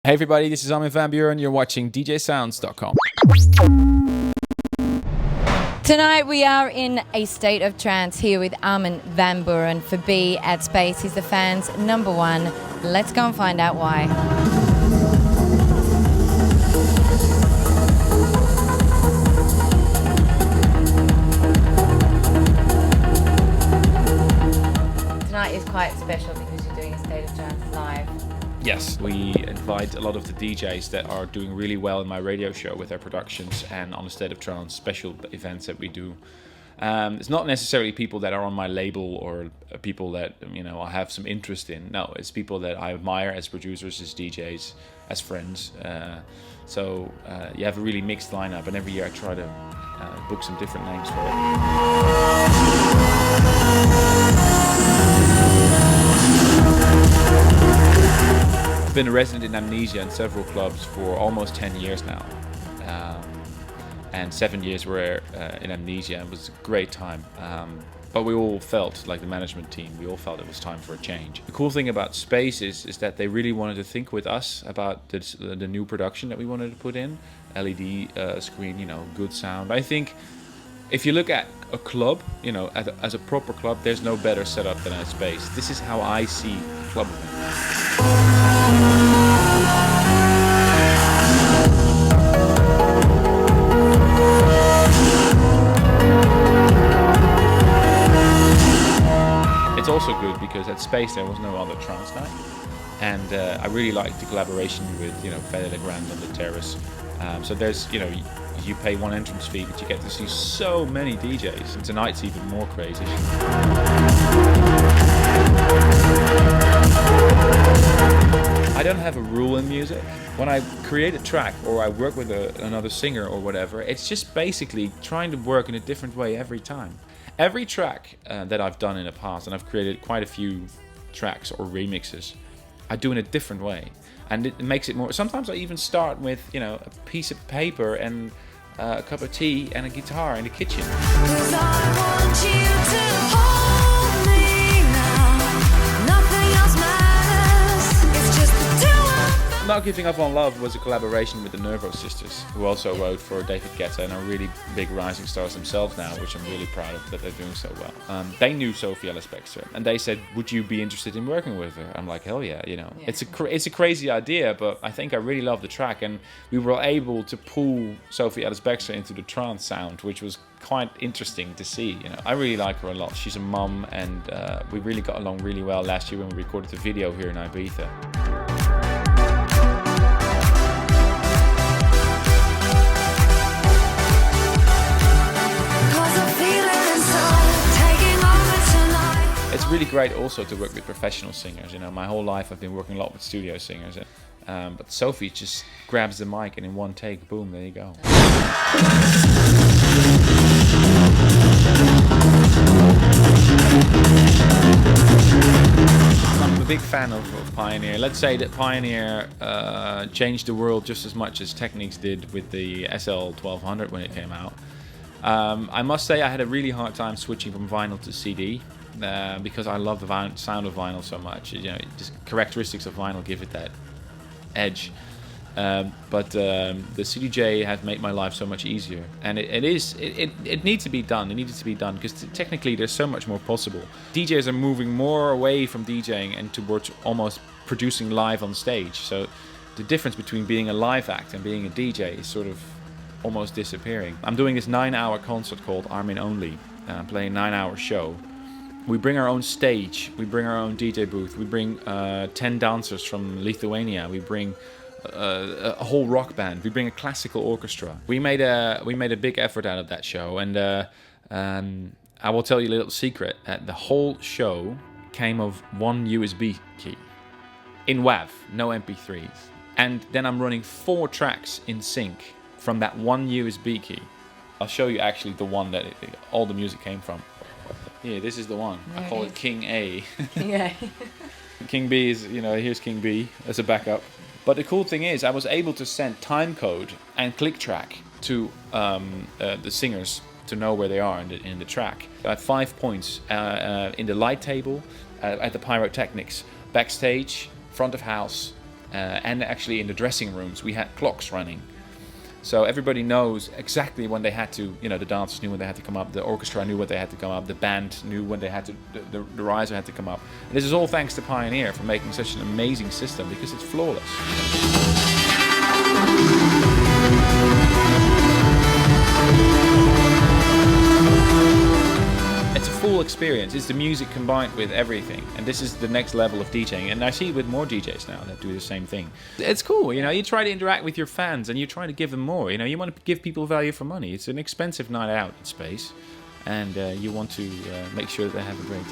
Hey everybody, this is Armin van Buuren. You're watching DJsounds.com. Tonight we are in a state of trance here with Armin van Buuren for B at Space. He's the fans' number one. Let's go and find out why. Tonight is quite special because you're doing a state of trance live. Yes, we invite a lot of the DJs that are doing really well in my radio show with their productions and on the State of Trance special events that we do. It's not necessarily people that are on my label or people that I have some interest in. No, it's people that I admire as producers, as DJs, as friends. So you have a really mixed lineup, and every year I try to book some different names for it. I've been a resident in Amnesia in several clubs for almost 10 years now. And 7 years were in Amnesia. It was a great time. But we all felt, like the management team, we all felt it was time for a change. The cool thing about Space is that they really wanted to think with us about the new production that we wanted to put in. LED screen, good sound. I think if you look at a club, as a proper club, there's no better setup than at Space. This is how I see club events. It's also good because at Space there was no other trance night, and I really liked the collaboration with Fede Legrand on the terrace. So there's you pay one entrance fee, but you get to see so many DJs, and tonight's even more crazy. I don't have a rule in music. When I create a track or I work with another singer or whatever, it's just basically trying to work in a different way every time. Every track that I've done in the past, and I've created quite a few tracks or remixes, I do in a different way. And it makes it more... Sometimes I even start with, a piece of paper and a cup of tea and a guitar in the kitchen. 'Cause I want you to hold me now. Nothing else matters. It's just the two of us. Not Giving Up on Love was a collaboration with the Nervo Sisters, who also wrote for David Guetta and are really big rising stars themselves now, which I'm really proud of that they're doing so well. They knew Sophie Ellis-Bextor, and they said, "Would you be interested in working with her?" I'm like, hell yeah, It's a crazy idea, but I think I really love the track, and we were able to pull Sophie Ellis-Bextor into the trance sound, which was quite interesting to see. I really like her a lot. She's a mum, and we really got along really well last year when we recorded the video here in Ibiza. It's really great also to work with professional singers. My whole life I've been working a lot with studio singers. But Sophie just grabs the mic and in one take, boom, there you go. I'm a big fan of Pioneer. Let's say that Pioneer changed the world just as much as Technics did with the SL1200 when it came out. I must say I had a really hard time switching from vinyl to CD. Because I love the sound of vinyl so much. Just characteristics of vinyl give it that edge. But the CDJ has made my life so much easier, and it needs to be done. It needed to be done because technically there's so much more possible. DJs are moving more away from DJing and towards almost producing live on stage. So the difference between being a live act and being a DJ is sort of almost disappearing. I'm doing this 9-hour concert called Armin Only. I'm playing a 9-hour show. We bring our own stage, we bring our own DJ booth, we bring 10 dancers from Lithuania, we bring a whole rock band, we bring a classical orchestra. We made a big effort out of that show, and I will tell you a little secret. The whole show came of one USB key in WAV, no MP3s. And then I'm running 4 tracks in sync from that one USB key. I'll show you actually the one that all the music came from. Yeah, this is the one. I call it King A. Yeah. King B is, here's King B as a backup. But the cool thing is I was able to send timecode and click track to the singers to know where they are in the track. I had 5 points in the light table, at the pyrotechnics, backstage, front of house, and actually in the dressing rooms we had clocks running. So everybody knows exactly when they had to, the dancers knew when they had to come up, the orchestra knew when they had to come up, the band knew when they had to, the riser had to come up. And this is all thanks to Pioneer for making such an amazing system, because it's flawless. It's a full experience. It's the music combined with everything, and this is the next level of DJing. And I see it with more DJs now that do the same thing. It's cool, you try to interact with your fans and you try to give them more. You want to give people value for money. It's an expensive night out in space, and you want to make sure that they have a great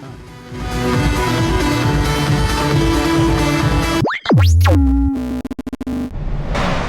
time.